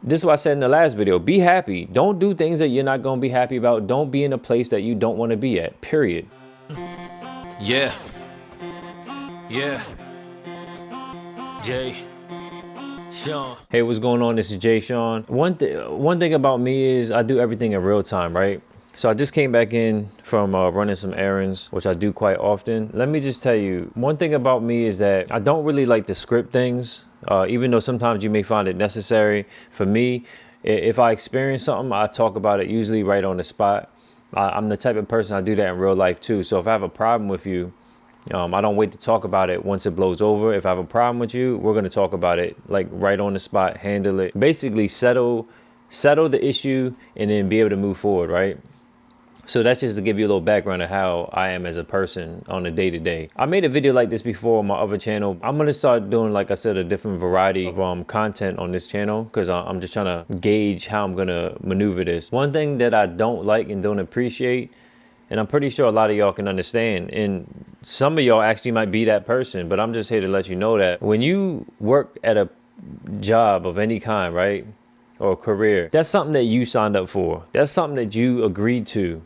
This is what I said in the last video. Be happy. Don't do things that you're not going to be happy about. Don't be in a place that you don't want to be at, period. Yeah. Yeah. Jsean. Hey, what's going on? This is Jsean. One thing about me is I do everything in real time, right? So I just came back in from running some errands, which I do quite often. Let me just tell you, one thing about me is that I don't really like to script things, even though sometimes you may find it necessary. For me, if I experience something, I talk about it usually right on the spot. I'm the type of person, I do that in real life too. So if I have a problem with you, I don't wait to talk about it once it blows over. If I have a problem with you, we're going to talk about it like right on the spot, handle it, basically settle the issue and then be able to move forward, right? So that's just to give you a little background of how I am as a person on a day-to-day. I made a video like this before on my other channel. I'm gonna start doing, like I said, a different variety of content on this channel because I'm just trying to gauge how I'm gonna maneuver this. One thing that I don't like and don't appreciate, and I'm pretty sure a lot of y'all can understand, and some of y'all actually might be that person, but I'm just here to let you know that when you work at a job of any kind, right, or a career, that's something that you signed up for. That's something that you agreed to,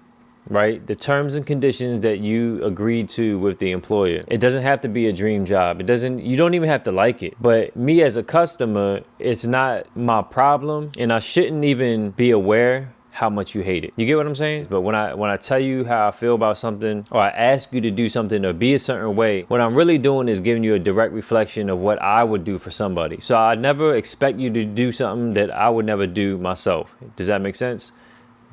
right? The terms and conditions that you agreed to with the employer. It doesn't have to be a dream job. You don't even have to like it. But me as a customer, it's not my problem, and I shouldn't even be aware how much you hate it. You get what I'm saying? But when I tell you how I feel about something, or I ask you to do something or be a certain way, what I'm really doing is giving you a direct reflection of what I would do for somebody. So I never expect you to do something that I would never do myself. Does that make sense?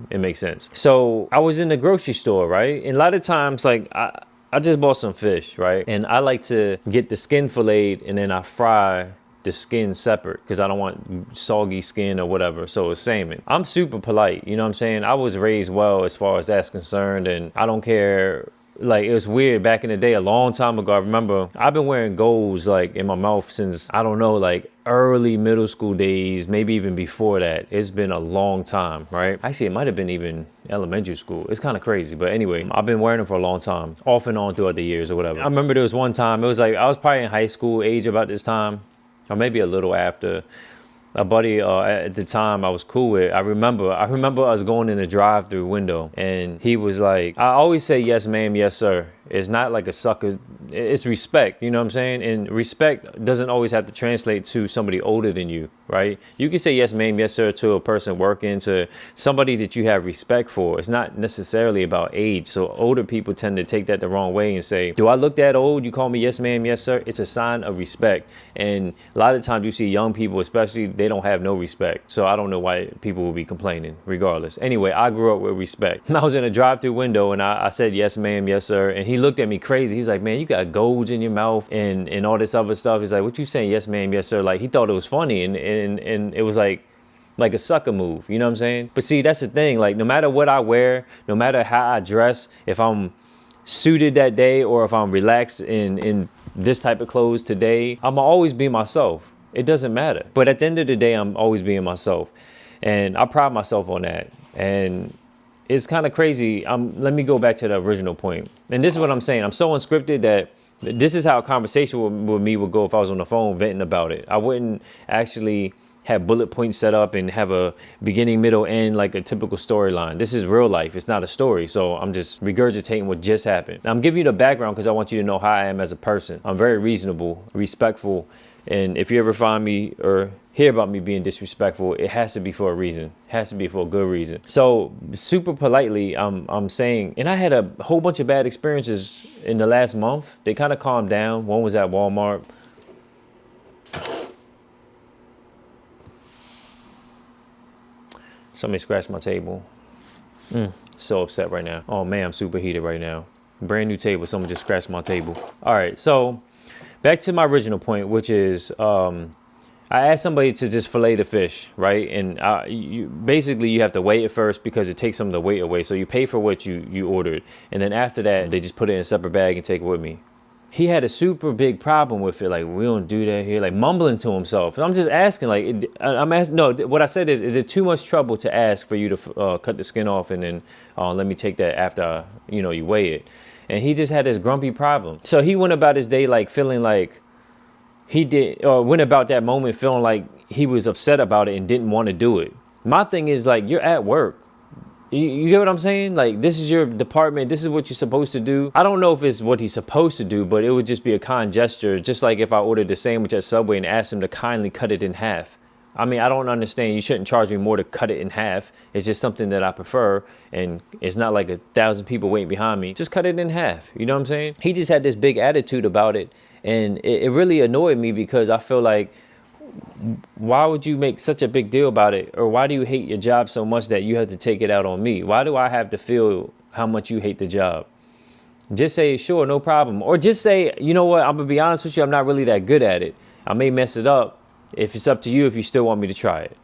It makes sense. So I was in the grocery store, right? And a lot of times, like I just bought some fish, right? And I like to get the skin filleted and then I fry the skin separate because I don't want soggy skin or whatever. So it's salmon. I'm super polite, you know what I'm saying? I was raised well as far as that's concerned, and I don't care. Like, it was weird back in the day, a long time ago. I remember I've been wearing golds like in my mouth since, I don't know, like early middle school days, maybe even before that. It's been a long time, right? Actually, it might have been even elementary school. It's kind of crazy. But anyway, I've been wearing them for a long time, off and on throughout the years or whatever. I remember there was one time, it was like, I was probably in high school age about this time, or maybe a little after. A buddy at the time I was cool with, I remember us going in the drive-through window, and he was like, I always say yes ma'am, yes sir. It's not like a sucker, it's respect, you know what I'm saying? And respect doesn't always have to translate to somebody older than you, right? You can say yes ma'am, yes sir to a person working, to somebody that you have respect for. It's not necessarily about age. So older people tend to take that the wrong way and say, do I look that old? You call me yes ma'am, yes sir? It's a sign of respect. And a lot of times you see young people, especially, they don't have no respect. So I don't know why people will be complaining regardless. Anyway, I grew up with respect. I was in a drive-through window and I said yes ma'am, yes sir. And he looked at me crazy. He's like, man, you got golds in your mouth and all this other stuff. He's like, what you saying? Yes ma'am, yes sir. Like, he thought it was funny, and it was like a sucker move, you know what I'm saying? But see, that's the thing, like, no matter what I wear, no matter how I dress, if I'm suited that day or if I'm relaxed in this type of clothes today, I'ma always be myself. It doesn't matter. But at the end of the day, I'm always being myself, and I pride myself on that. And it's kind of crazy. Let me go back to the original point. And this is what I'm saying. I'm so unscripted that this is how a conversation with me would go if I was on the phone venting about it. I wouldn't actually have bullet points set up and have a beginning, middle, end, like a typical storyline. This is real life. It's not a story. So I'm just regurgitating what just happened. I'm giving you the background because I want you to know how I am as a person. I'm very reasonable, respectful. And if you ever find me or hear about me being disrespectful, it has to be for a reason. It has to be for a good reason. So super politely, I'm saying, and I had a whole bunch of bad experiences in the last month. They kind of calmed down. One was at Walmart. Somebody scratched my table. So upset right now. Oh man, I'm super heated right now. Brand new table, someone just scratched my table. All right, so back to my original point, which is I asked somebody to just fillet the fish, right? And basically you have to weigh it first because it takes some of the weight away. So you pay for what you ordered, and then after that they just put it in a separate bag and take it with me. He had a super big problem with it. Like, we don't do that here, like mumbling to himself. And I'm just asking, like, I'm asking, no, what I said is it too much trouble to ask for you to cut the skin off and then let me take that after, you weigh it? And he just had this grumpy problem. So he went about his day like feeling like he did or went about that moment feeling like he was upset about it and didn't want to do it. My thing is like, you're at work. You get what I'm saying? Like, this is your department. This is what you're supposed to do. I don't know if it's what he's supposed to do, but it would just be a kind gesture. Just like if I ordered a sandwich at Subway and asked him to kindly cut it in half. I mean, I don't understand. You shouldn't charge me more to cut it in half. It's just something that I prefer. And it's not like 1,000 people waiting behind me. Just cut it in half. You know what I'm saying? He just had this big attitude about it. And it really annoyed me because I feel like, why would you make such a big deal about it? Or why do you hate your job so much that you have to take it out on me? Why do I have to feel how much you hate the job? Just say, sure, no problem. Or just say, you know what, I'm gonna be honest with you, I'm not really that good at it. I may mess it up. If it's up to you, if you still want me to try it.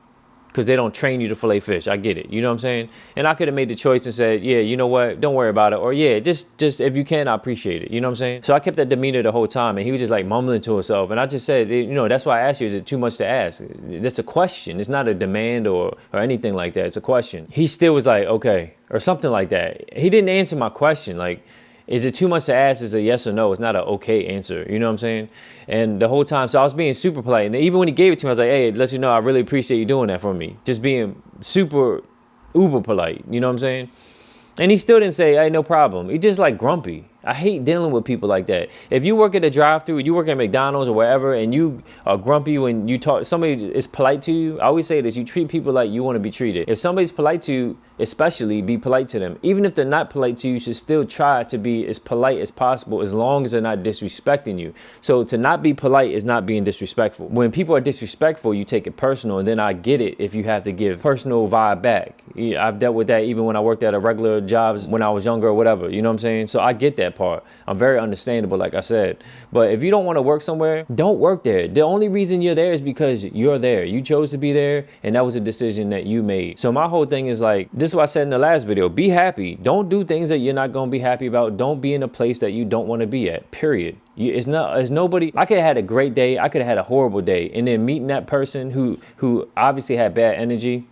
Because they don't train you to fillet fish. I get it. You know what I'm saying? And I could have made the choice and said, yeah, you know what? Don't worry about it. Or yeah, just if you can, I appreciate it. You know what I'm saying? So I kept that demeanor the whole time. And he was just like mumbling to himself. And I just said, you know, that's why I asked you, is it too much to ask? That's a question. It's not a demand or anything like that. It's a question. He still was like, okay, or something like that. He didn't answer my question. Like, is it too much to ask? Is a yes or no. It's not an okay answer. You know what I'm saying? And the whole time, so I was being super polite. And even when he gave it to me, I was like, hey, let you know, I really appreciate you doing that for me. Just being super uber polite. You know what I'm saying? And he still didn't say, hey, no problem. He just like grumpy. I hate dealing with people like that. If you work at a drive-thru, you work at McDonald's or wherever, and you are grumpy when you talk, somebody is polite to you. I always say this, you treat people like you want to be treated. If somebody's polite to you, especially, be polite to them. Even if they're not polite to you, you should still try to be as polite as possible as long as they're not disrespecting you. So to not be polite is not being disrespectful. When people are disrespectful, you take it personal, and then I get it if you have to give personal vibe back. I've dealt with that even when I worked at a regular jobs when I was younger or whatever. You know what I'm saying? So I get that part. I'm very understandable, like I said. But if you don't want to work somewhere, don't work there. The only reason you're there is because you're there. You chose to be there, and that was a decision that you made. So my whole thing is like, this is what I said in the last video. Be happy. Don't do things that you're not going to be happy about. Don't be in a place that you don't want to be at, period. It's nobody. I could have had a great day. I could have had a horrible day. And then meeting that person who obviously had bad energy,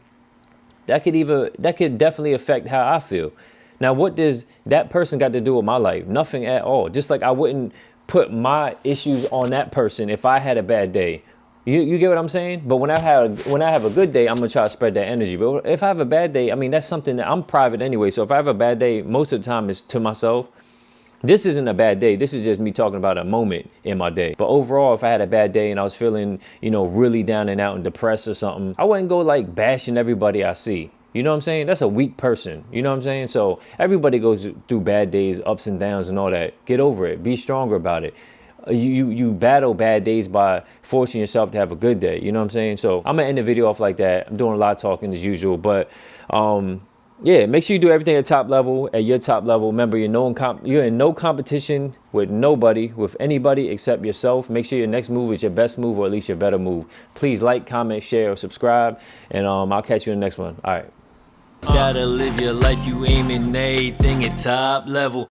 that could definitely affect how I feel. Now, what does that person got to do with my life? Nothing at all. Just like I wouldn't put my issues on that person if I had a bad day. You get what I'm saying? But when I have a good day, I'm gonna try to spread that energy. But if I have a bad day, I mean, that's something that I'm private anyway. So if I have a bad day, most of the time it's to myself. This isn't a bad day. This is just me talking about a moment in my day. But overall, if I had a bad day and I was feeling, you know, really down and out and depressed or something, I wouldn't go like bashing everybody I see. You know what I'm saying? That's a weak person. You know what I'm saying? So everybody goes through bad days, ups and downs and all that. Get over it. Be stronger about it. You battle bad days by forcing yourself to have a good day. You know what I'm saying? So I'm gonna end the video off like that. I'm doing a lot of talking as usual, but yeah, make sure you do everything at top level, at your top level. Remember, you're in no competition with nobody, with anybody except yourself. Make sure your next move is your best move, or at least your better move. Please like, comment, share, or subscribe, and I'll catch you in the next one. All right. Gotta live your life, you aiming everything at top level.